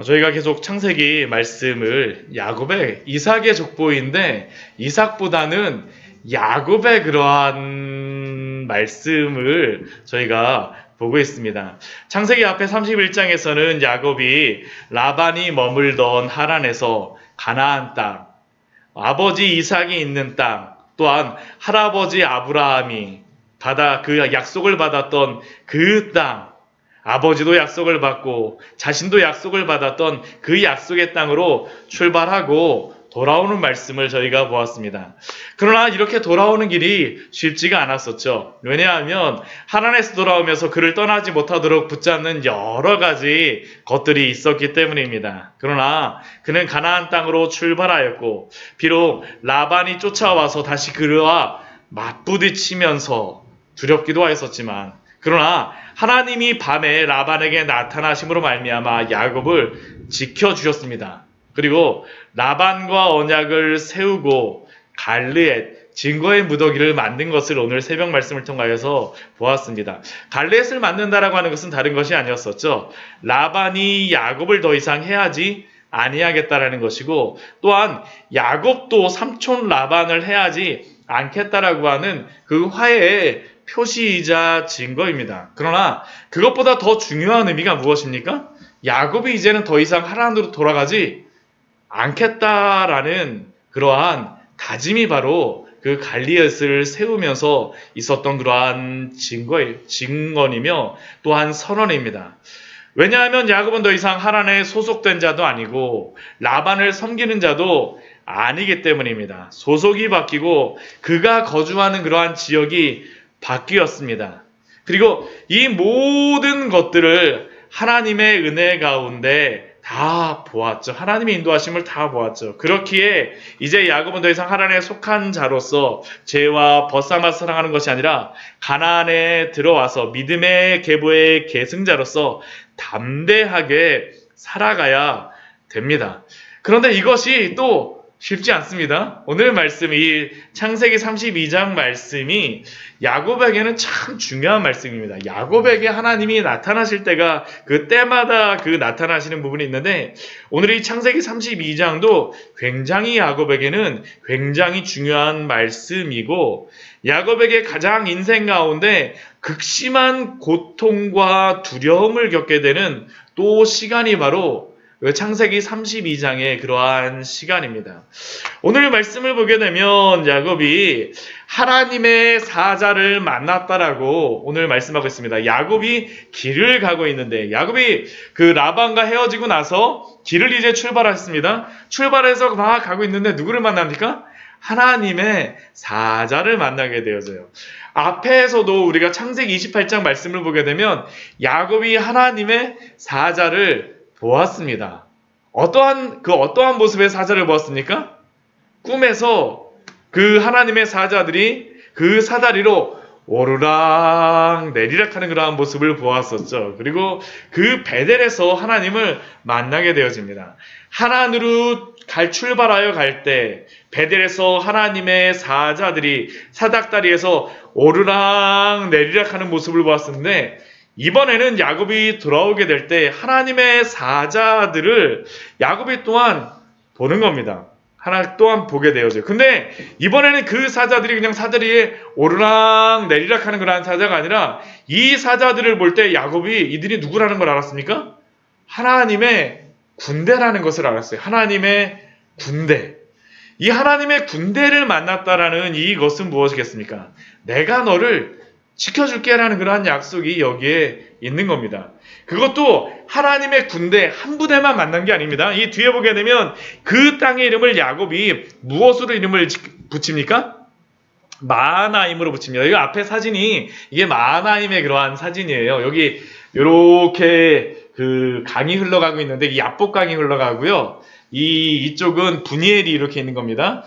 저희가 계속 창세기 말씀을 야곱의 이삭의 족보인데 이삭보다는 야곱의 그러한 말씀을 저희가 보고 있습니다. 창세기 앞에 31장에서는 야곱이 라반이 머물던 하란에서 가나안 땅, 아버지 이삭이 있는 땅, 또한 할아버지 아브라함이 그 약속을 받았던 그 땅, 아버지도 약속을 받고 자신도 약속을 받았던 그 약속의 땅으로 출발하고 돌아오는 말씀을 저희가 보았습니다. 그러나 이렇게 돌아오는 길이 쉽지가 않았었죠. 왜냐하면 하란에서 돌아오면서 그를 떠나지 못하도록 붙잡는 여러 가지 것들이 있었기 때문입니다. 그러나 그는 가나안 땅으로 출발하였고 비록 라반이 쫓아와서 다시 그와 맞부딪히면서 두렵기도 하였었지만 그러나 하나님이 밤에 라반에게 나타나심으로 말미암아 야곱을 지켜주셨습니다. 그리고 라반과 언약을 세우고 갈르엣 증거의 무더기를 만든 것을 오늘 새벽 말씀을 통하여서 보았습니다. 갈르엣을 만든다라고 하는 것은 다른 것이 아니었었죠. 라반이 야곱을 더 이상 해하지 아니하겠다라는 것이고 또한 야곱도 삼촌 라반을 해하지 않겠다라고 하는 그 화해의 표시이자 증거입니다. 그러나 그것보다 더 중요한 의미가 무엇입니까? 야곱이 이제는 더 이상 하란으로 돌아가지 않겠다라는 그러한 다짐이 바로 그 갈리앗을 세우면서 있었던 그러한 증언이며 또한 선언입니다. 왜냐하면 야곱은 더 이상 하란에 소속된 자도 아니고 라반을 섬기는 자도 아니기 때문입니다. 소속이 바뀌고 그가 거주하는 그러한 지역이 바뀌었습니다. 그리고 이 모든 것들을 하나님의 은혜 가운데 다 보았죠. 하나님의 인도하심을 다 보았죠. 그렇기에 이제 야곱은 더 이상 하란에 속한 자로서 죄와 벗삼아 살아가는 것이 아니라 가나안에 들어와서 믿음의 계보의 계승자로서 담대하게 살아가야 됩니다. 그런데 이것이 또 쉽지 않습니다. 오늘 말씀, 이 창세기 32장 말씀이 야곱에게는 참 중요한 말씀입니다. 야곱에게 하나님이 나타나실 때가 그 때마다 그 나타나시는 부분이 있는데 오늘 이 창세기 32장도 굉장히 야곱에게는 굉장히 중요한 말씀이고 야곱에게 가장 인생 가운데 극심한 고통과 두려움을 겪게 되는 또 시간이 바로 창세기 32장의 그러한 시간입니다. 오늘 말씀을 보게 되면 야곱이 하나님의 사자를 만났다라고 오늘 말씀하고 있습니다. 야곱이 길을 가고 있는데 야곱이 그 라반과 헤어지고 나서 길을 이제 출발했습니다. 출발해서 막 가고 있는데 누구를 만납니까? 하나님의 사자를 만나게 되어져요. 앞에서도 우리가 창세기 28장 말씀을 보게 되면 야곱이 하나님의 사자를 보았습니다. 어떠한 모습의 사자를 보았습니까? 꿈에서 그 하나님의 사자들이 그 사다리로 오르락 내리락 하는 그러한 모습을 보았었죠. 그리고 그 베델에서 하나님을 만나게 되어집니다. 하나님으로 출발하여 갈 때 베델에서 하나님의 사자들이 사닥다리에서 오르락 내리락 하는 모습을 보았었는데 이번에는 야곱이 돌아오게 될 때 하나님의 사자들을 야곱이 또한 보는 겁니다. 하나 또한 보게 되어져요. 근데 이번에는 그 사자들이 그냥 사다리에 오르락 내리락 하는 그런 사자가 아니라 이 사자들을 볼 때 야곱이 이들이 누구라는 걸 알았습니까? 하나님의 군대라는 것을 알았어요. 하나님의 군대. 이 하나님의 군대를 만났다라는 이것은 무엇이겠습니까? 내가 너를 지켜줄게라는 그러한 약속이 여기에 있는 겁니다. 그것도 하나님의 군대 한 부대만 만난 게 아닙니다. 이 뒤에 보게 되면 그 땅의 이름을 야곱이 무엇으로 이름을 붙입니까? 마하나임으로 붙입니다. 이 앞에 사진이 이게 마하나임의 그러한 사진이에요. 여기 이렇게 그 강이 흘러가고 있는데 이 야복강이 흘러가고요. 이쪽은 분이엘이 이렇게 있는 겁니다.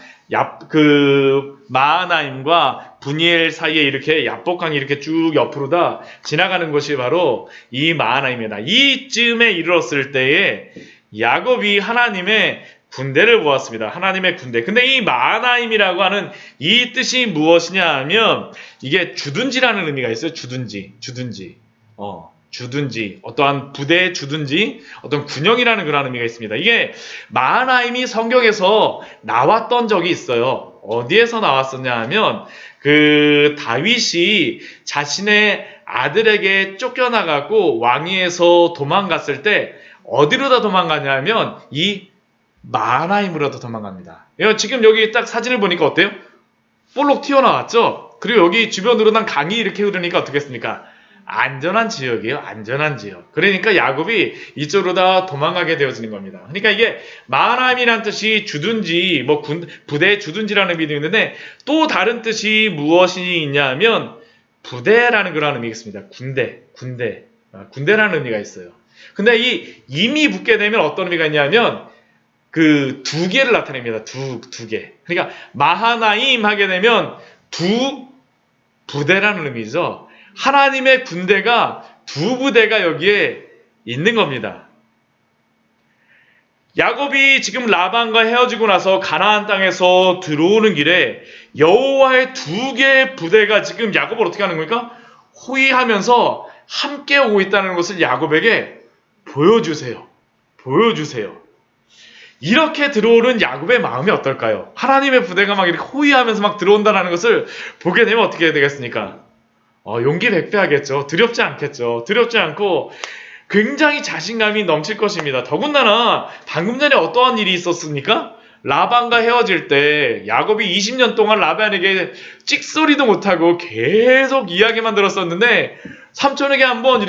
마하나임과 분이엘 사이에 이렇게 야복강이 이렇게 쭉 옆으로 다 지나가는 곳이 바로 이 마하나임입니다. 이쯤에 이르렀을 때에 야곱이 하나님의 군대를 보았습니다. 하나님의 군대. 근데 이 마하나임이라고 하는 이 뜻이 무엇이냐 하면 이게 주둔지라는 의미가 있어요. 주둔지. 주든지 어떠한 부대에 주든지 어떤 군영이라는 그런 의미가 있습니다. 이게 마하나임이 성경에서 나왔던 적이 있어요. 어디에서 나왔었냐 하면 그 다윗이 자신의 아들에게 쫓겨나가고 왕위에서 도망갔을 때 어디로 다 도망가냐면 이 마하나임으로도 도망갑니다. 지금 여기 딱 사진을 보니까 어때요? 볼록 튀어나왔죠? 그리고 여기 주변으로 난 강이 이렇게 흐르니까 어떻겠습니까? 안전한 지역이에요. 안전한 지역. 그러니까 야곱이 이쪽으로 다 도망가게 되어지는 겁니다. 그러니까 이게 마하나임이라는 뜻이 주든지 뭐 부대에 주든지라는 의미도 있는데 또 다른 뜻이 무엇이 있냐면 부대라는 그런 의미가 있습니다. 군대라는 의미가 있어요. 근데 이 임이 붙게 되면 어떤 의미가 있냐면 그 두 개를 나타냅니다. 두 개. 그러니까 마하나임 하게 되면 두 부대라는 의미죠. 하나님의 군대가 두 부대가 여기에 있는 겁니다. 야곱이 지금 라반과 헤어지고 나서 가나안 땅에서 들어오는 길에 여호와의 두 개의 부대가 지금 야곱을 어떻게 하는 겁니까? 호위하면서 함께 오고 있다는 것을 야곱에게 보여주세요. 이렇게 들어오는 야곱의 마음이 어떨까요? 하나님의 부대가 막 이렇게 호위하면서 막 들어온다는 것을 보게 되면 어떻게 되겠습니까? 용기 백배하겠죠. 두렵지 않겠죠. 두렵지 않고 굉장히 자신감이 넘칠 것입니다. 더군다나 방금 전에 어떠한 일이 있었습니까? 라반과 헤어질 때 야곱이 20년 동안 라반에게 찍소리도 못하고 계속 이야기만 들었었는데 삼촌에게 한번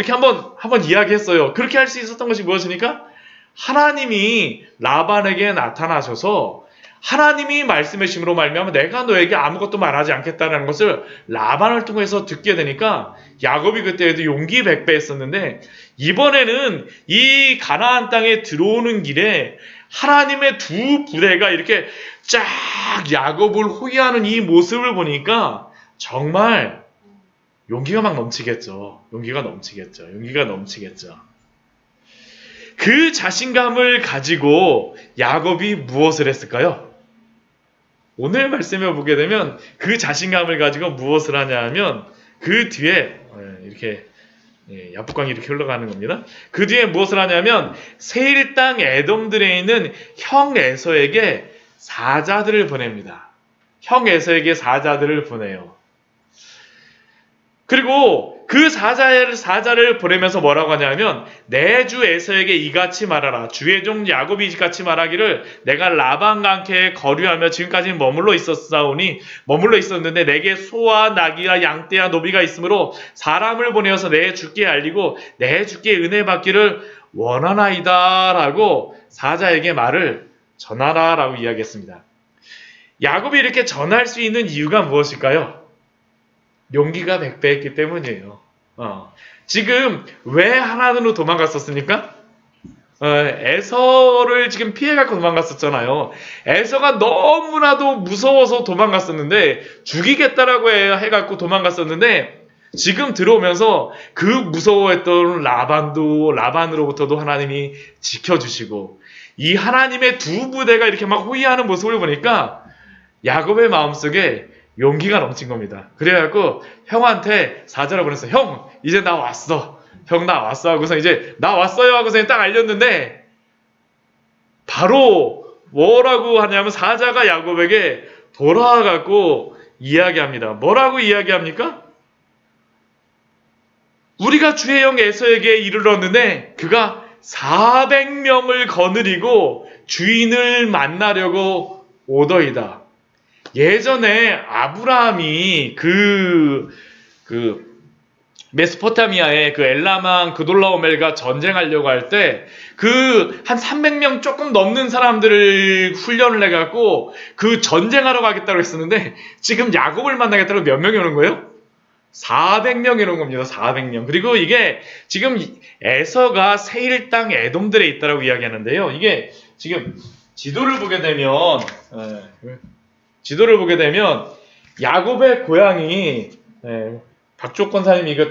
이야기했어요. 그렇게 할 수 있었던 것이 무엇입니까? 하나님이 라반에게 나타나셔서 하나님이 말씀해 주심으로 말미암아 내가 너에게 아무것도 말하지 않겠다는 것을 라반을 통해서 듣게 되니까 야곱이 그때에도 용기 백배했었는데 이번에는 이 가나안 땅에 들어오는 길에 하나님의 두 부대가 이렇게 쫙 야곱을 호위하는 이 모습을 보니까 정말 용기가 막 넘치겠죠. 용기가 넘치겠죠. 그 자신감을 가지고 야곱이 무엇을 했을까요? 오늘 말씀을 보게 되면 그 자신감을 가지고 무엇을 하냐 하면 그 뒤에 이렇게 야복강이 이렇게 흘러가는 겁니다. 그 뒤에 무엇을 하냐면 세일 땅 에돔들에 있는 형 에서에게 사자들을 보냅니다. 형 에서에게 사자들을 보내요. 그리고 그 사자를 보내면서 뭐라고 하냐면 내 주 에서에게 이같이 말하라. 주의 종 야곱이 이같이 말하기를 내가 라반과 함께 거류하며 지금까지 머물러 있었는데 내게 소와 나귀와 양떼와 노비가 있으므로 사람을 보내어서 내 주께 알리고 내 주께 은혜 받기를 원하나이다 라고 사자에게 말을 전하라 라고 이야기했습니다. 야곱이 이렇게 전할 수 있는 이유가 무엇일까요? 용기가 백배했기 때문이에요. 지금 왜 하나님으로 도망갔었습니까? 에서를 지금 피해갖고 도망갔었잖아요. 에서가 너무나도 무서워서 도망갔었는데 죽이겠다라고 해갖고 도망갔었는데 지금 들어오면서 그 무서워했던 라반으로부터도 하나님이 지켜주시고 이 하나님의 두 부대가 이렇게 막 호위하는 모습을 보니까 야곱의 마음속에 용기가 넘친 겁니다. 그래갖고 형한테 사자를 보냈어요. 형, 이제 나 왔어. 형, 나 왔어. 하고서 이제 나 왔어요. 하고서 딱 알렸는데 바로 뭐라고 하냐면 사자가 야곱에게 돌아와갖고 이야기합니다. 뭐라고 이야기합니까? 우리가 주의 형 에서에게 이르렀는데 그가 400명을 거느리고 주인을 만나려고 오더이다. 예전에 아브라함이 메소포타미아의 그 엘라만 그돌라오멜과 전쟁하려고 할 때 한 300명 조금 넘는 사람들을 훈련을 해갖고 그 전쟁하러 가겠다고 했었는데 지금 야곱을 만나겠다고 몇 명이 오는 거예요? 400명이 오는 겁니다. 400명. 그리고 이게 지금 에서가 세일 땅 에돔들에 있다라고 이야기하는데요. 이게 지금 지도를 보게 되면 야곱의 고향이 박조 권사님이 이거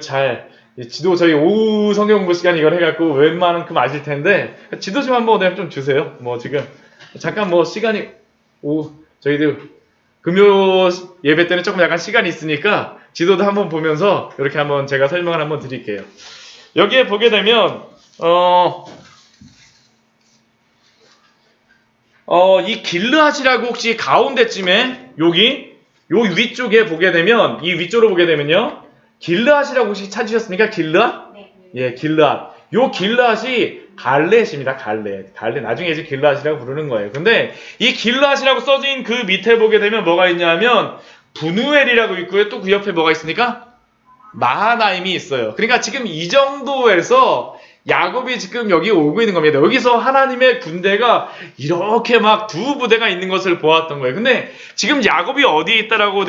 지도 저희 오후 성경 공부 시간 이걸 해갖고 웬만큼 아실 텐데 지도 좀 한번 좀 주세요. 지금 잠깐 시간이 저희들 금요 예배 때는 조금 약간 시간이 있으니까 지도도 한번 보면서 이렇게 한번 제가 설명을 한번 드릴게요. 여기에 보게 되면 이 길르앗이라고 혹시 가운데쯤에 여기 요 위쪽에 보게 되면 이 위쪽으로 보게 되면요. 길르앗이라고 혹시 찾으셨습니까? 길르앗? 네. 예, 길르앗. 요 길르앗이 갈렛입니다. 갈렛. 갈렛. 나중에 이제 길르앗이라고 부르는 거예요. 근데 이 길르앗이라고 써진 그 밑에 보게 되면 뭐가 있냐면 분우엘이라고 있고요. 또 그 옆에 뭐가 있습니까? 마하나임이 있어요. 그러니까 지금 이 정도에서 야곱이 지금 여기 오고 있는 겁니다. 여기서 하나님의 군대가 이렇게 막 두 부대가 있는 것을 보았던 거예요. 근데 지금 야곱이 어디에 있다라고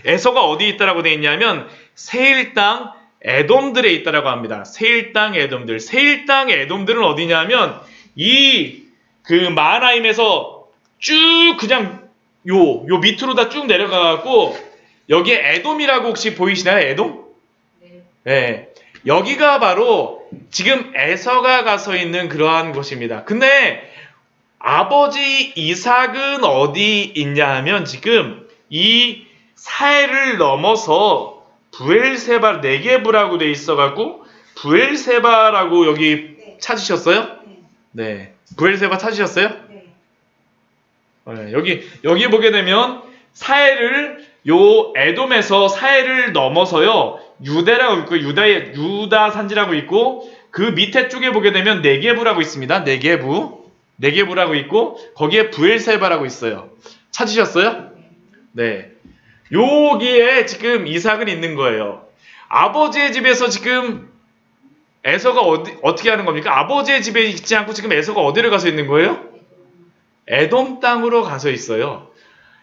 에서가 어디에 있다라고 돼 있냐면 세일 땅 에돔들에 있다라고 합니다. 세일 땅 에돔들. 세일 땅 에돔들은 어디냐면 이 그 마하나임에서 쭉 그냥 요 밑으로 다 쭉 내려가갖고 여기에 에돔이라고 혹시 보이시나요? 에돔? 네. 네. 여기가 바로 지금 에서가 가서 있는 그러한 곳입니다. 근데 아버지 이삭은 어디 있냐 하면 지금 이 사해를 넘어서 부엘세바 네게브라고 돼 있어가지고 부엘세바라고 여기 네. 찾으셨어요? 네. 네. 부엘세바 찾으셨어요? 네. 네, 여기 보게 되면 사해를 요 에돔에서 사해를 넘어서요 유대라고 있고 유다 산지라고 있고 그 밑에 쪽에 보게 되면 네게부라고 있습니다. 네게부라고 있고 거기에 부엘세바라고 있어요. 찾으셨어요? 네. 여기에 지금 이삭은 있는 거예요. 아버지의 집에서 지금 에서가 어떻게 하는 겁니까? 아버지의 집에 있지 않고 지금 에서가 어디를 가서 있는 거예요? 에돔 땅으로 가서 있어요.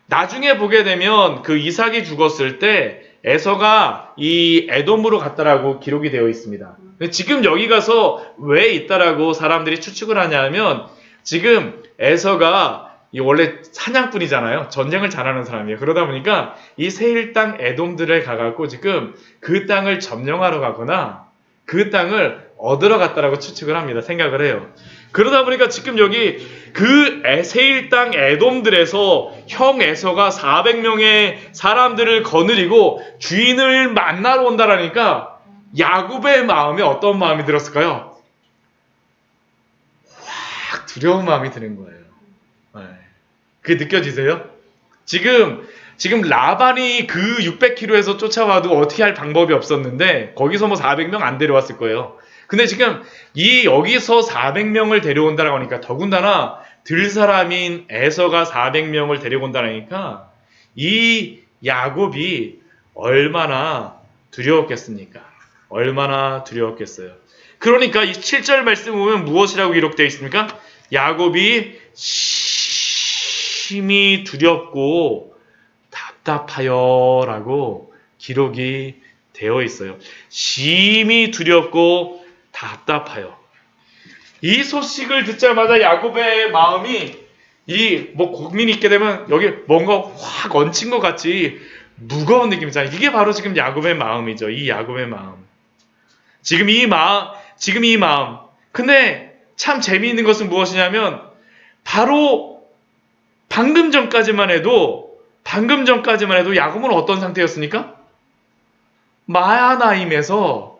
나중에 보게 되면 그 이삭이 죽었을 때 에서가 이 에돔으로 갔다라고 기록이 되어 있습니다. 지금 여기 가서 왜 있다라고 사람들이 추측을 하냐면 지금 에서가 이 원래 사냥꾼이잖아요. 전쟁을 잘하는 사람이에요. 그러다 보니까 이 세일 땅 에돔들에 가갖고 지금 그 땅을 점령하러 가거나 그 땅을 얻으러 갔다라고 추측을 합니다. 생각을 해요. 그러다 보니까 지금 여기 그 세일 땅 에돔들에서 형 에서가 400명의 사람들을 거느리고 주인을 만나러 온다라니까 야곱의 마음에 어떤 마음이 들었을까요? 확 두려운 마음이 드는 거예요. 네. 그게 느껴지세요? 지금 라반이 그 600km에서 쫓아와도 어떻게 할 방법이 없었는데 거기서 뭐 400명 안 데려왔을 거예요. 근데 지금 여기서 400명을 데려온다라고 하니까 더군다나 들 사람인 에서가 400명을 데려온다니까 이 야곱이 얼마나 두려웠겠습니까? 얼마나 두려웠겠어요. 그러니까 이 7절 말씀 보면 무엇이라고 기록되어 있습니까? 야곱이 심히 두렵고 답답하여라고 기록이 되어 있어요. 심히 두렵고 답답하여. 이 소식을 듣자마자 야곱의 마음이 고민이 있게 되면 여기 뭔가 확 얹힌 것 같이 무거운 느낌이잖아요. 이게 바로 지금 야곱의 마음이죠. 이 야곱의 마음. 지금 이 마음. 근데 참 재미있는 것은 무엇이냐면 바로 방금 전까지만 해도 야곱은 어떤 상태였습니까? 마하나임에서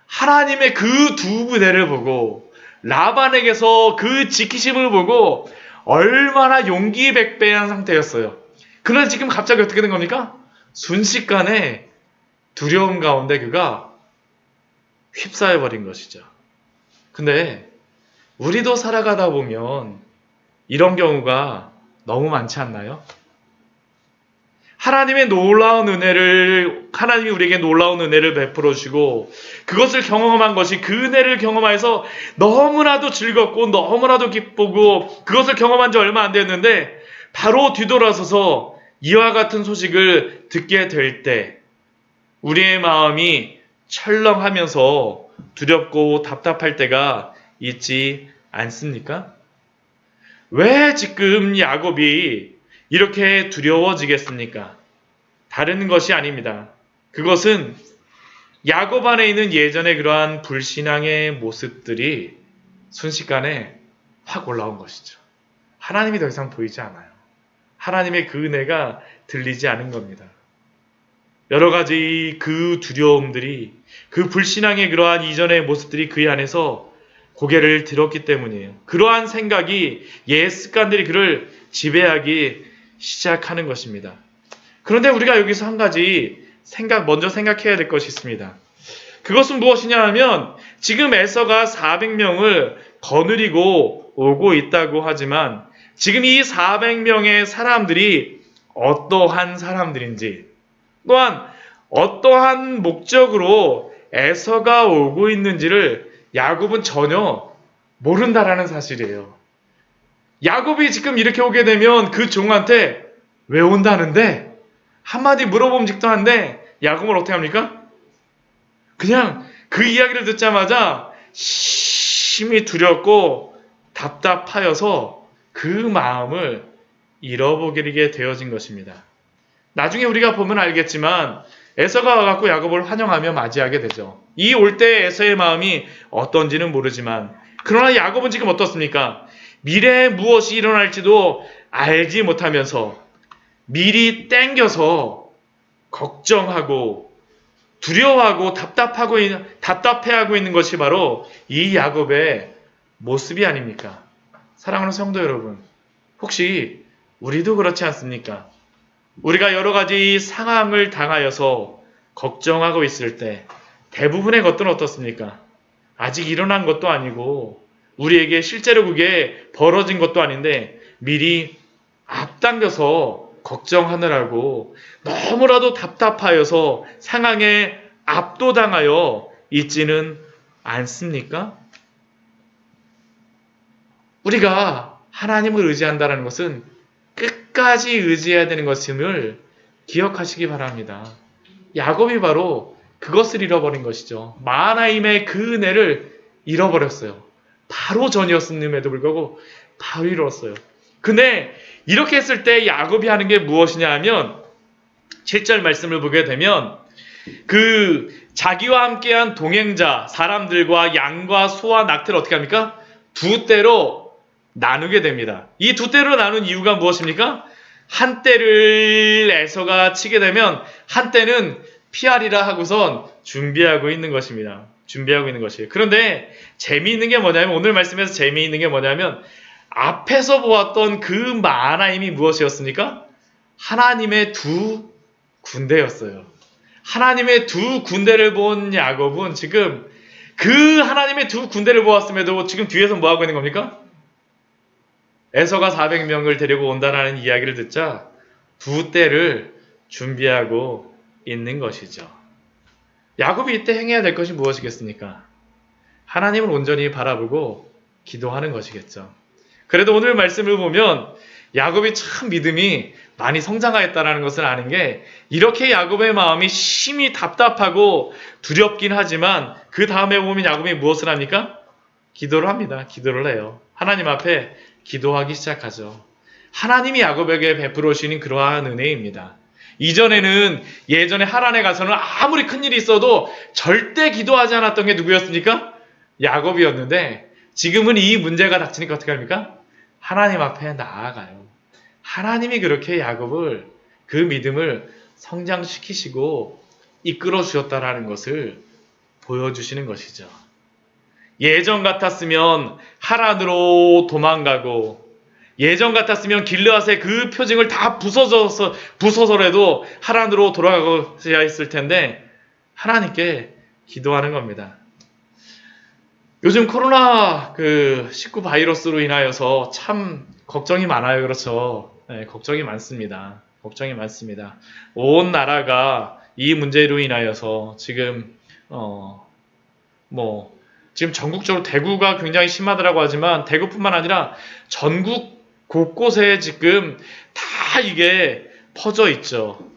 하나님의 그 두 부대를 보고 라반에게서 그 지키심을 보고 얼마나 용기백배한 상태였어요. 그러나 지금 갑자기 어떻게 된 겁니까? 순식간에 두려움 가운데 그가 휩싸여버린 것이죠. 근데 우리도 살아가다 보면 이런 경우가 너무 많지 않나요? 하나님이 우리에게 놀라운 은혜를 베풀어 주시고 그것을 경험한 것이 그 은혜를 경험해서 너무나도 즐겁고 너무나도 기쁘고 그것을 경험한 지 얼마 안 됐는데 바로 뒤돌아서서 이와 같은 소식을 듣게 될 때 우리의 마음이 철렁하면서 두렵고 답답할 때가 있지 않습니까? 왜 지금 야곱이 이렇게 두려워지겠습니까? 다른 것이 아닙니다. 그것은 야곱 안에 있는 예전의 그러한 불신앙의 모습들이 순식간에 확 올라온 것이죠. 하나님이 더 이상 보이지 않아요. 하나님의 그 은혜가 들리지 않은 겁니다. 여러 가지 그 두려움들이, 그 불신앙의 그러한 이전의 모습들이 그의 안에서 고개를 들었기 때문이에요. 그러한 생각이, 옛 습관들이 그를 지배하기 시작하는 것입니다. 그런데 우리가 여기서 한 가지 먼저 생각해야 될 것이 있습니다. 그것은 무엇이냐 하면, 지금 에서가 400명을 거느리고 오고 있다고 하지만 지금 이 400명의 사람들이 어떠한 사람들인지, 또한 어떠한 목적으로 에서가 오고 있는지를 야곱은 전혀 모른다라는 사실이에요. 야곱이 지금 이렇게 오게 되면 그 종한테 왜 온다는데 한마디 물어보면 직도한데, 야곱은 어떻게 합니까? 그냥 그 이야기를 듣자마자 심히 두렵고 답답하여서 그 마음을 잃어버리게 되어진 것입니다. 나중에 우리가 보면 알겠지만 에서가 와갖고 야곱을 환영하며 맞이하게 되죠. 이 올 때 에서의 마음이 어떤지는 모르지만, 그러나 야곱은 지금 어떻습니까? 미래에 무엇이 일어날지도 알지 못하면서 미리 땡겨서 걱정하고 두려워하고 답답해하고 있는 것이 바로 이 야곱의 모습이 아닙니까? 사랑하는 성도 여러분, 혹시 우리도 그렇지 않습니까? 우리가 여러 가지 상황을 당하여서 걱정하고 있을 때 대부분의 것들은 어떻습니까? 아직 일어난 것도 아니고 우리에게 실제로 그게 벌어진 것도 아닌데 미리 앞당겨서 걱정하느라고 너무나도 답답하여서 상황에 압도당하여 있지는 않습니까? 우리가 하나님을 의지한다는 것은 끝까지 의지해야 되는 것임을 기억하시기 바랍니다. 야곱이 바로 그것을 잃어버린 것이죠. 마하나임의 그 은혜를 잃어버렸어요. 바로 전이었음에도 불구하고 바로 잃었어요. 근데 이렇게 했을 때 야곱이 하는 게 무엇이냐 하면 7절 말씀을 보게 되면 그 자기와 함께한 동행자 사람들과 양과 소와 낙태를 어떻게 합니까? 두 떼로 나누게 됩니다. 이 두 떼로 나눈 이유가 무엇입니까? 한 떼를 에서가 치게 되면 한 떼는 피하리라 하고선 준비하고 있는 것입니다. 준비하고 있는 것이에요. 그런데 재미있는 게 뭐냐면, 오늘 말씀에서 재미있는 게 뭐냐면 앞에서 보았던 그 마하나임이 무엇이었습니까? 하나님의 두 군대였어요. 하나님의 두 군대를 본 야곱은 지금 그 하나님의 두 군대를 보았음에도 지금 뒤에서 뭐하고 있는 겁니까? 에서가 400명을 데리고 온다라는 이야기를 듣자 두 떼를 준비하고 있는 것이죠. 야곱이 이때 행해야 될 것이 무엇이겠습니까? 하나님을 온전히 바라보고 기도하는 것이겠죠. 그래도 오늘 말씀을 보면 야곱이 참 믿음이 많이 성장하였다는 것을 아는 게, 이렇게 야곱의 마음이 심히 답답하고 두렵긴 하지만 그 다음에 보면 야곱이 무엇을 합니까? 기도를 합니다. 기도를 해요. 하나님 앞에 기도하기 시작하죠. 하나님이 야곱에게 베풀어 주시는 그러한 은혜입니다. 예전에 하란에 가서는 아무리 큰일이 있어도 절대 기도하지 않았던 게 누구였습니까? 야곱이었는데 지금은 이 문제가 닥치니까 어떻게 합니까? 하나님 앞에 나아가요. 하나님이 그렇게 야곱을, 그 믿음을 성장시키시고 이끌어 주셨다라는 것을 보여주시는 것이죠. 예전 같았으면 하란으로 도망가고, 예전 같았으면 길르앗의 그 표징을 다 부숴서라도 하란으로 돌아가야 했을 텐데 하나님께 기도하는 겁니다. 요즘 코로나 19 바이러스로 인하여서 참 걱정이 많아요. 그렇죠? 네, 걱정이 많습니다. 걱정이 많습니다. 온 나라가 이 문제로 인하여서 지금 지금 전국적으로 대구가 굉장히 심하더라고 하지만 대구뿐만 아니라 전국 곳곳에 지금 다 이게 퍼져 있죠.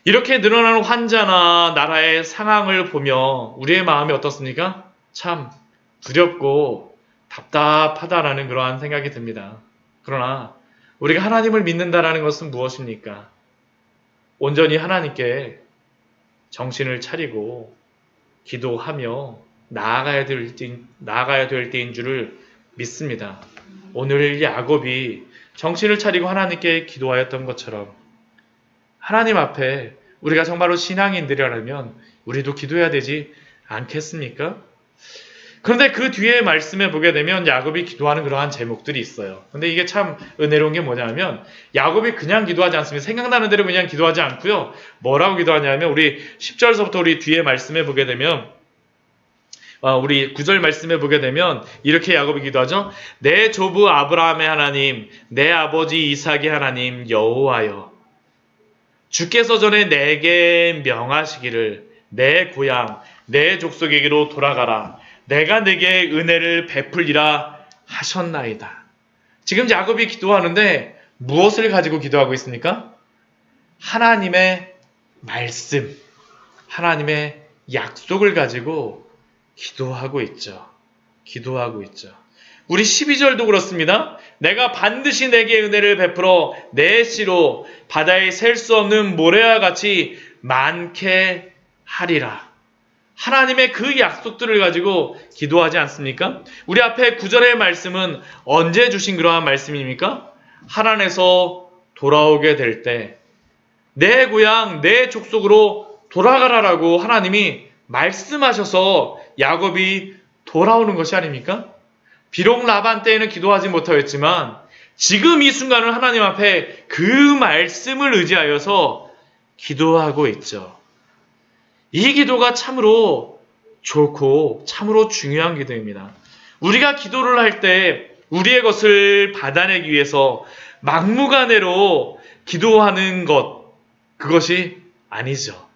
이렇게 늘어나는 환자나 나라의 상황을 보며 우리의 마음이 어떻습니까? 참 두렵고 답답하다라는 그러한 생각이 듭니다. 그러나 우리가 하나님을 믿는다라는 것은 무엇입니까? 온전히 하나님께 정신을 차리고 기도하며 나아가야 될 때인 줄을 믿습니다. 오늘 야곱이 정신을 차리고 하나님께 기도하였던 것처럼 하나님 앞에 우리가 정말로 신앙인들이라면 우리도 기도해야 되지 않겠습니까? 그런데 그 뒤에 말씀에 보게 되면 야곱이 기도하는 그러한 제목들이 있어요. 근데 이게 참 은혜로운 게 뭐냐면 야곱이 그냥 기도하지 않습니다. 생각나는 대로 그냥 기도하지 않고요. 뭐라고 기도하냐면 우리 10절서부터 우리 뒤에 말씀에 보게 되면 우리 9절 말씀에 보게 되면 이렇게 야곱이 기도하죠. 내 조부 아브라함의 하나님, 내 아버지 이삭의 하나님 여호와여, 주께서 전에 내게 명하시기를 내 고향, 내 족속에게로 돌아가라. 내가 내게 은혜를 베풀리라 하셨나이다. 지금 야곱이 기도하는데 무엇을 가지고 기도하고 있습니까? 하나님의 말씀, 하나님의 약속을 가지고 기도하고 있죠. 기도하고 있죠. 우리 12절도 그렇습니다. 내가 반드시 내게 은혜를 베풀어 내 씨로 바다에 셀 수 없는 모래와 같이 많게 하리라. 하나님의 그 약속들을 가지고 기도하지 않습니까? 우리 앞에 9절의 말씀은 언제 주신 그러한 말씀입니까? 하나님에서 돌아오게 될 때 내 고향, 내 족속으로 돌아가라라고 하나님이 말씀하셔서 야곱이 돌아오는 것이 아닙니까? 비록 라반 때에는 기도하지 못하였지만 지금 이 순간은 하나님 앞에 그 말씀을 의지하여서 기도하고 있죠. 이 기도가 참으로 좋고 참으로 중요한 기도입니다. 우리가 기도를 할 때 우리의 것을 받아내기 위해서 막무가내로 기도하는 것, 그것이 아니죠.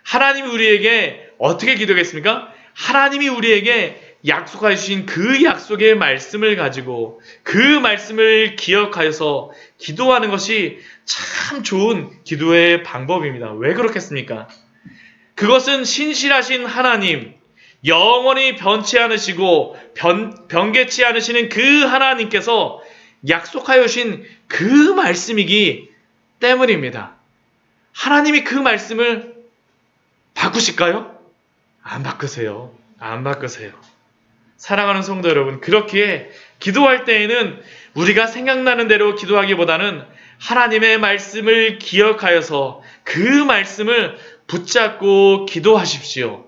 하나님이 우리에게 어떻게 기도하겠습니까? 하나님이 우리에게 약속하여 주신 그 약속의 말씀을 가지고 그 말씀을 기억하여서 기도하는 것이 참 좋은 기도의 방법입니다. 왜 그렇겠습니까? 그것은 신실하신 하나님, 영원히 변치 않으시고 변개치 않으시는 그 하나님께서 약속하여 주신 그 말씀이기 때문입니다. 하나님이 그 말씀을 바꾸실까요? 안 바꾸세요. 안 바꾸세요. 사랑하는 성도 여러분, 그렇기에 기도할 때에는 우리가 생각나는 대로 기도하기보다는 하나님의 말씀을 기억하여서 그 말씀을 붙잡고 기도하십시오.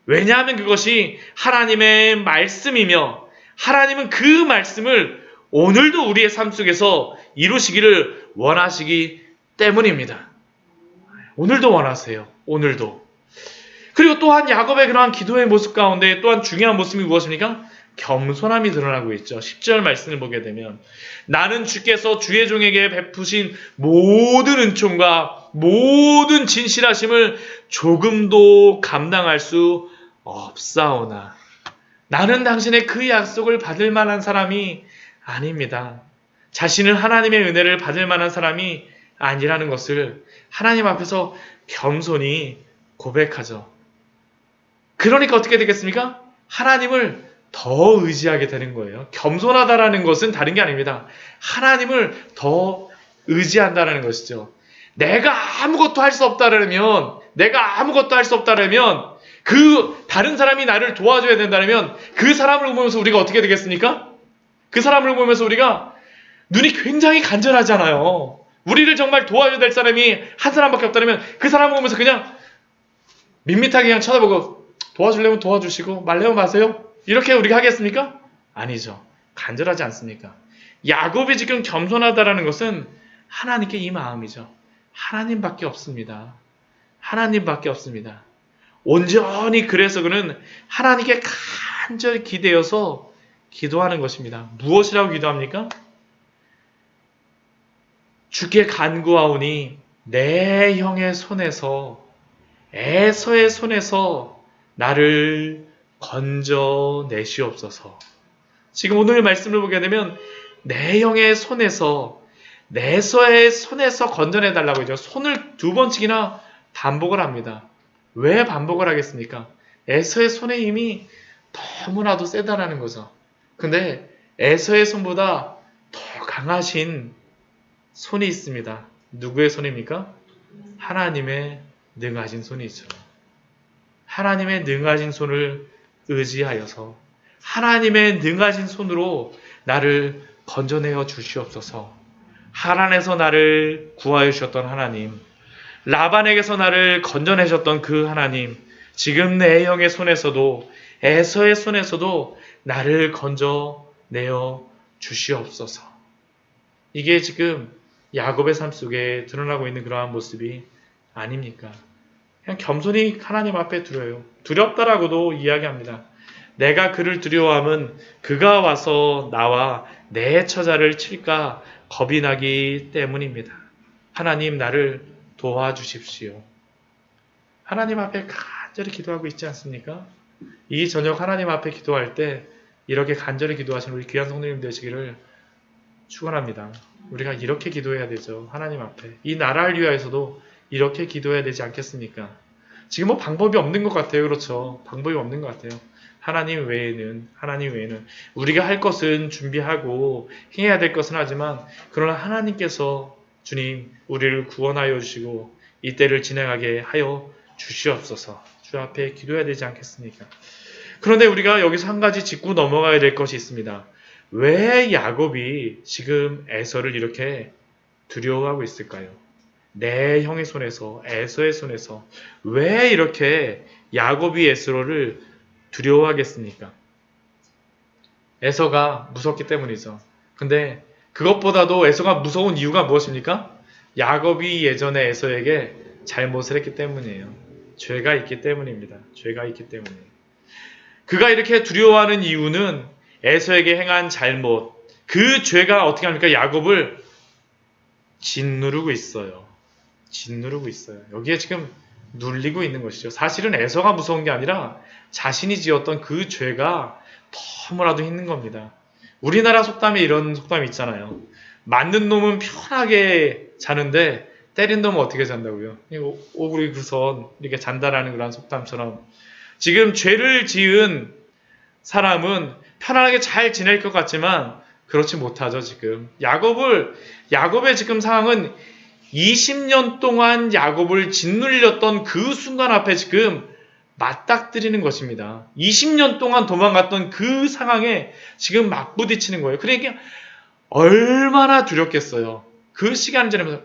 왜냐하면 그것이 하나님의 말씀이며 하나님은 그 말씀을 오늘도 우리의 삶 속에서 이루시기를 원하시기 때문입니다. 오늘도 원하세요. 오늘도. 그리고 또한 야곱의 그러한 기도의 모습 가운데 또한 중요한 모습이 무엇입니까? 겸손함이 드러나고 있죠. 10절 말씀을 보게 되면 나는 주께서 주의 종에게 베푸신 모든 은총과 모든 진실하심을 조금도 감당할 수 없사오나 나는 당신의 그 약속을 받을 만한 사람이 아닙니다. 자신은 하나님의 은혜를 받을 만한 사람이 아니라는 것을 하나님 앞에서 겸손히 고백하죠. 그러니까 어떻게 되겠습니까? 하나님을 더 의지하게 되는 거예요. 겸손하다라는 것은 다른 게 아닙니다. 하나님을 더 의지한다는 것이죠. 내가 아무것도 할 수 없다라면, 그 다른 사람이 나를 도와줘야 된다면 그 사람을 보면서 우리가 어떻게 되겠습니까? 그 사람을 보면서 우리가 눈이 굉장히 간절하잖아요. 우리를 정말 도와줘야 될 사람이 한 사람밖에 없다면 그 사람을 보면서 그냥 밋밋하게 그냥 쳐다보고 도와주려면 도와주시고 말려면 마세요. 이렇게 우리가 하겠습니까? 아니죠. 간절하지 않습니까? 야곱이 지금 겸손하다라는 것은 하나님께 이 마음이죠. 하나님밖에 없습니다. 하나님밖에 없습니다. 온전히 그래서 그는 하나님께 간절히 기대어서 기도하는 것입니다. 무엇이라고 기도합니까? 주께 간구하오니 내 형의 손에서 에서의 손에서 나를 건져내시옵소서. 지금 오늘 말씀을 보게 되면 내 형의 손에서 내서의 손에서 건져내달라고 하죠. 손을 2번씩이나 반복을 합니다. 왜 반복을 하겠습니까? 에서의 손의 힘이 너무나도 세다라는 거죠. 근데 에서의 손보다 더 강하신 손이 있습니다. 누구의 손입니까? 하나님의 능하신 손이 있죠. 하나님의 능하신 손을 의지하여서 하나님의 능하신 손으로 나를 건져내어 주시옵소서. 하나님에서 나를 구하여 주셨던 하나님, 라반에게서 나를 건져내셨던 그 하나님, 지금 내 형의 손에서도 에서의 손에서도 나를 건져내어 주시옵소서. 이게 지금 야곱의 삶 속에 드러나고 있는 그러한 모습이 아닙니까? 그냥 겸손히 하나님 앞에 드려요. 두렵다라고도 이야기합니다. 내가 그를 두려워함은 그가 와서 나와 내 처자를 칠까 겁이 나기 때문입니다. 하나님 나를 도와주십시오. 하나님 앞에 간절히 기도하고 있지 않습니까? 이 저녁 하나님 앞에 기도할 때 이렇게 간절히 기도하시는 우리 귀한 성도님 되시기를 축원합니다. 우리가 이렇게 기도해야 되죠. 하나님 앞에. 이 나라를 위하여서도 이렇게 기도해야 되지 않겠습니까? 지금 뭐 방법이 없는 것 같아요. 그렇죠. 방법이 없는 것 같아요. 하나님 외에는 우리가 할 것은 준비하고 해야 될 것은 하지만 그러나 하나님께서 주님 우리를 구원하여 주시고 이 때를 진행하게 하여 주시옵소서. 주 앞에 기도해야 되지 않겠습니까? 그런데 우리가 여기서 한 가지 짚고 넘어가야 될 것이 있습니다. 왜 야곱이 지금 에서를 이렇게 두려워하고 있을까요? 내 형의 손에서, 에서의 손에서 왜 이렇게 야곱이 에서를 두려워하겠습니까? 에서가 무섭기 때문이죠. 근데 그것보다도 에서가 무서운 이유가 무엇입니까? 야곱이 예전에 에서에게 잘못을 했기 때문이에요. 죄가 있기 때문입니다. 죄가 있기 때문에. 그가 이렇게 두려워하는 이유는 에서에게 행한 잘못, 그 죄가 어떻게 합니까? 야곱을 짓누르고 있어요. 짓누르고 있어요. 여기에 지금 눌리고 있는 것이죠. 사실은 에서가 무서운 게 아니라 자신이 지었던 그 죄가 너무나도 힘든 겁니다. 우리나라 속담에 이런 속담이 있잖아요. 맞는 놈은 편하게 자는데 때린 놈은 어떻게 잔다고요? 오구리 구선 이렇게 잔다라는 그런 속담처럼 지금 죄를 지은 사람은 편안하게 잘 지낼 것 같지만 그렇지 못하죠. 지금 야곱의 지금 상황은 20년 동안 야곱을 짓눌렸던 그 순간 앞에 지금 맞닥뜨리는 것입니다. 20년 동안 도망갔던 그 상황에 지금 맞부딪히는 거예요. 그러니까 얼마나 두렵겠어요. 그 시간 지나면서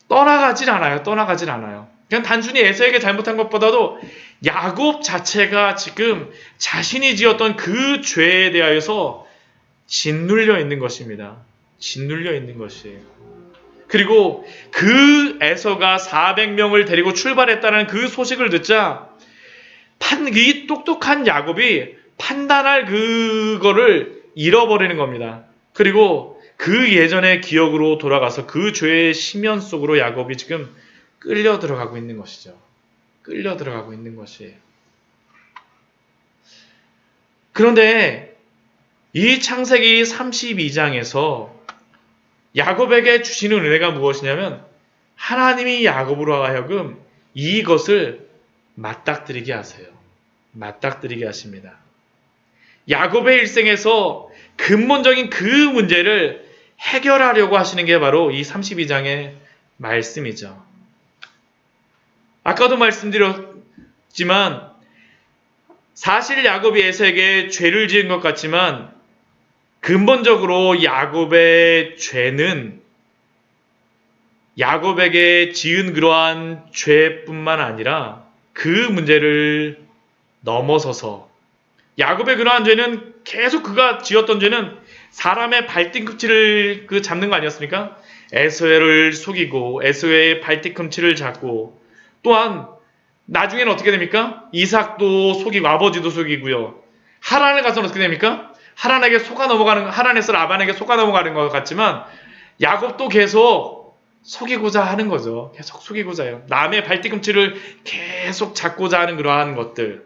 떠나가질 않아요. 그냥 단순히 에서에게 잘못한 것보다도 야곱 자체가 지금 자신이 지었던 그 죄에 대하여서 짓눌려 있는 것입니다. 짓눌려 있는 것이에요. 그리고 그 에서가 400명을 데리고 출발했다는 그 소식을 듣자 이 똑똑한 야곱이 판단할 그거를 잃어버리는 겁니다. 그리고 그 예전의 기억으로 돌아가서 그 죄의 심연 속으로 야곱이 지금 끌려 들어가고 있는 것이죠. 끌려 들어가고 있는 것이에요. 그런데 이 창세기 32장에서 야곱에게 주시는 은혜가 무엇이냐면 하나님이 야곱으로 하여금 이것을 맞닥뜨리게 하세요. 맞닥뜨리게 하십니다. 야곱의 일생에서 근본적인 그 문제를 해결하려고 하시는 게 바로 이 32장의 말씀이죠. 아까도 말씀드렸지만 사실 야곱이 에서에게 죄를 지은 것 같지만 근본적으로 야곱의 죄는 야곱에게 지은 그러한 죄뿐만 아니라 그 문제를 넘어서서 야곱의 그러한 죄는 계속 그가 지었던 죄는 사람의 발뒤꿈치를 잡는 거 아니었습니까? 에서를 속이고 에서의 발뒤꿈치를 잡고 또한 나중에는 어떻게 됩니까? 이삭도 속이고 아버지도 속이고요. 하란에 가서는 어떻게 됩니까? 하란에서 라반에게 속아 넘어가는 것 같지만 야곱도 계속 속이고자 하는 거죠. 계속 속이고자 해요. 남의 발뒤꿈치를 계속 잡고자 하는 그러한 것들.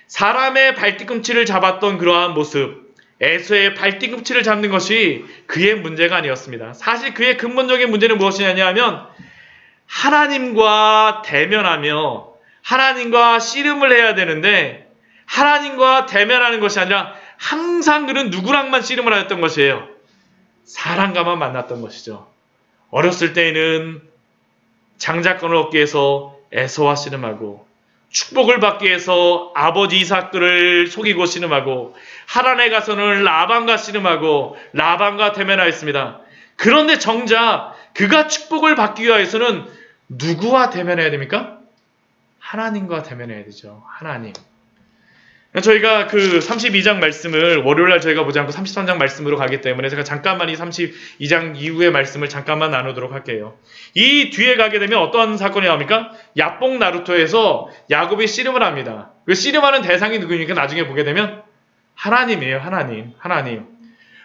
사람의 발뒤꿈치를 잡았던 그러한 모습, 에서의 발뒤꿈치를 잡는 것이 그의 문제가 아니었습니다. 사실 그의 근본적인 문제는 무엇이냐 하면 하나님과 대면하며 하나님과 씨름을 해야 되는데 하나님과 대면하는 것이 아니라 항상 그는 누구랑만 씨름을 하였던 것이에요. 사람과만 만났던 것이죠. 어렸을 때에는 장자권을 얻기 위해서 에서와 씨름하고 축복을 받기 위해서 아버지 이삭을 속이고 씨름하고 하란에 가서는 라반과 씨름하고 라반과 대면하였습니다. 그런데 정작 그가 축복을 받기 위해서는 누구와 대면해야 됩니까? 하나님과 대면해야 되죠. 하나님. 저희가 그 32장 말씀을 월요일날 저희가 보지 않고 33장 말씀으로 가기 때문에 제가 잠깐만 이 32장 이후의 말씀을 잠깐만 나누도록 할게요. 이 뒤에 가게 되면 어떤 사건이 나옵니까? 야복 나루토에서 야곱이 씨름을 합니다. 그 씨름하는 대상이 누구입니까? 나중에 보게 되면 하나님이에요. 하나님.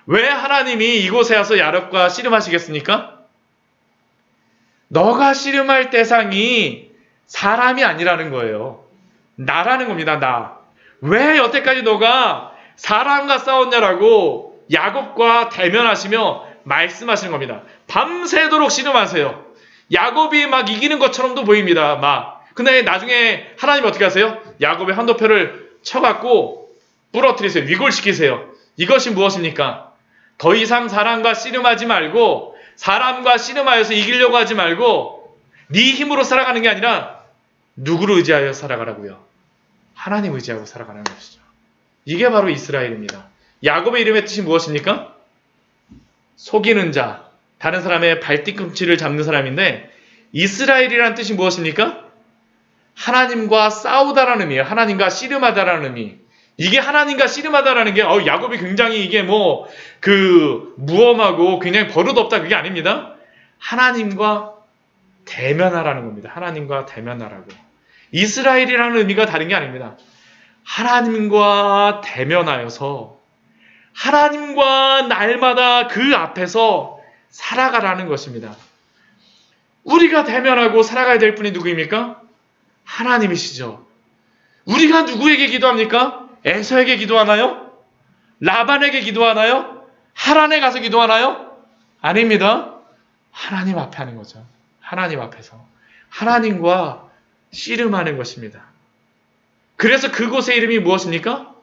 왜 하나님이 이곳에 와서 야곱과 씨름하시겠습니까? 너가 씨름할 대상이 사람이 아니라는 거예요. 나라는 겁니다. 나. 왜 여태까지 너가 사람과 싸웠냐라고 야곱과 대면하시며 말씀하시는 겁니다. 밤새도록 씨름하세요. 야곱이 막 이기는 것처럼도 보입니다. 막. 근데 나중에 하나님이 어떻게 하세요? 야곱의 한도표를 쳐갖고 부러뜨리세요. 위골시키세요. 이것이 무엇입니까? 더 이상 사람과 씨름하지 말고 사람과 씨름하여서 이기려고 하지 말고 네 힘으로 살아가는 게 아니라 누구를 의지하여 살아가라고요? 하나님 의지하고 살아가는 것이죠. 이게 바로 이스라엘입니다. 야곱의 이름의 뜻이 무엇입니까? 속이는 자, 다른 사람의 발뒤꿈치를 잡는 사람인데 이스라엘이라는 뜻이 무엇입니까? 하나님과 싸우다라는 의미예요. 하나님과 씨름하다라는 의미. 이게 하나님과 씨름하다라는 게 야곱이 굉장히 이게 무엄하고 굉장히 버릇없다 그게 아닙니다. 하나님과 대면하라는 겁니다. 하나님과 대면하라고. 이스라엘이라는 의미가 다른 게 아닙니다. 하나님과 대면하여서 하나님과 날마다 그 앞에서 살아가라는 것입니다. 우리가 대면하고 살아가야 될 분이 누구입니까? 하나님이시죠. 우리가 누구에게 기도합니까? 에서에게 기도하나요? 라반에게 기도하나요? 하란에 가서 기도하나요? 아닙니다. 하나님 앞에 하는 거죠. 하나님 앞에서. 하나님과 씨름하는 것입니다. 그래서 그곳의 이름이 무엇입니까?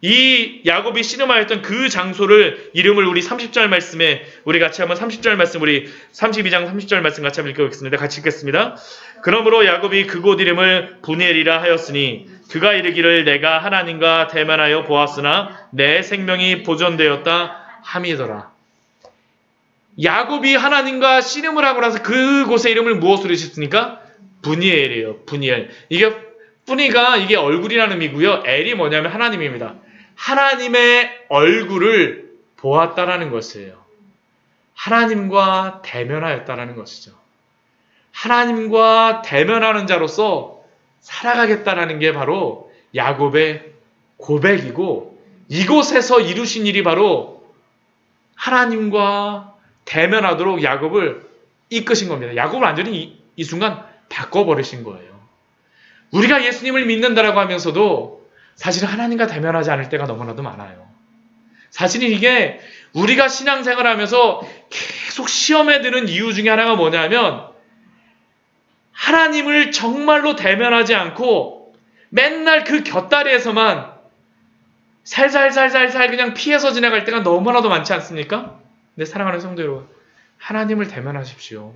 이 야곱이 씨름하였던 그 장소를 이름을 우리 30절 말씀에 우리 같이 한번 30절 말씀 우리 32장 30절 말씀 같이 한번 읽어보겠습니다. 같이 읽겠습니다. 그러므로 야곱이 그곳 이름을 브니엘이라 하였으니 그가 이르기를 내가 하나님과 대면하여 보았으나 내 생명이 보존되었다 함이더라. 야곱이 하나님과 씨름을 하고 나서 그곳의 이름을 무엇으로 지었습니까? 브니엘이에요. 브니엘. 이게 뿌니가 이게 얼굴이라는 의미고요. 엘이 뭐냐면 하나님입니다. 하나님의 얼굴을 보았다라는 것이에요. 하나님과 대면하였다라는 것이죠. 하나님과 대면하는 자로서 살아가겠다라는 게 바로 야곱의 고백이고 이곳에서 이루신 일이 바로 하나님과 대면하도록 야곱을 이끄신 겁니다. 야곱을 완전히 이 순간 바꿔버리신 거예요. 우리가 예수님을 믿는다라고 하면서도 사실은 하나님과 대면하지 않을 때가 너무나도 많아요. 사실은 이게 우리가 신앙생활을 하면서 계속 시험에 드는 이유 중에 하나가 뭐냐면 하나님을 정말로 대면하지 않고 맨날 그 곁다리에서만 살살살살살 그냥 피해서 지나갈 때가 너무나도 많지 않습니까? 내 사랑하는 성도 여러분, 하나님을 대면하십시오.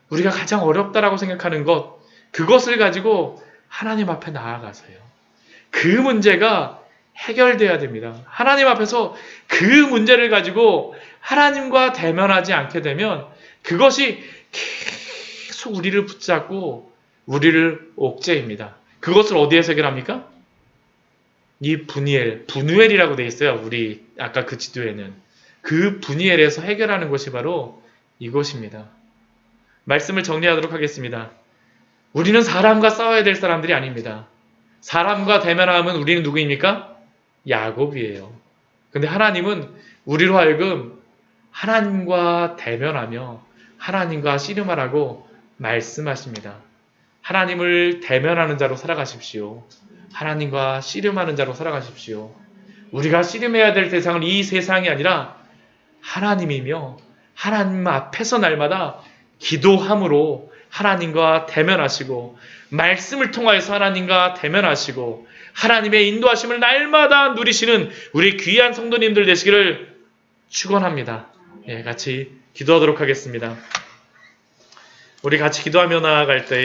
우리가 가장 어렵다라고 생각하는 것, 그것을 가지고 하나님 앞에 나아가세요. 그 문제가 해결돼야 됩니다. 하나님 앞에서 그 문제를 가지고 하나님과 대면하지 않게 되면 그것이 계속 우리를 붙잡고 우리를 옥죄입니다. 그것을 어디에서 해결합니까? 이 브누엘이라고 되어 있어요. 우리 아까 그 지도에는. 그 브니엘에서 해결하는 것이 바로 이것입니다. 말씀을 정리하도록 하겠습니다. 우리는 사람과 싸워야 될 사람들이 아닙니다. 사람과 대면하면 우리는 누구입니까? 야곱이에요. 근데 하나님은 우리로 하여금 하나님과 대면하며 하나님과 씨름하라고 말씀하십니다. 하나님을 대면하는 자로 살아가십시오. 하나님과 씨름하는 자로 살아가십시오. 우리가 씨름해야 될 대상은 이 세상이 아니라 하나님이며 하나님 앞에서 날마다 기도함으로 하나님과 대면하시고 말씀을 통하여서 하나님과 대면하시고 하나님의 인도하심을 날마다 누리시는 우리 귀한 성도님들 되시기를 축원합니다. 같이 기도하도록 하겠습니다. 우리 같이 기도하며 나아갈 때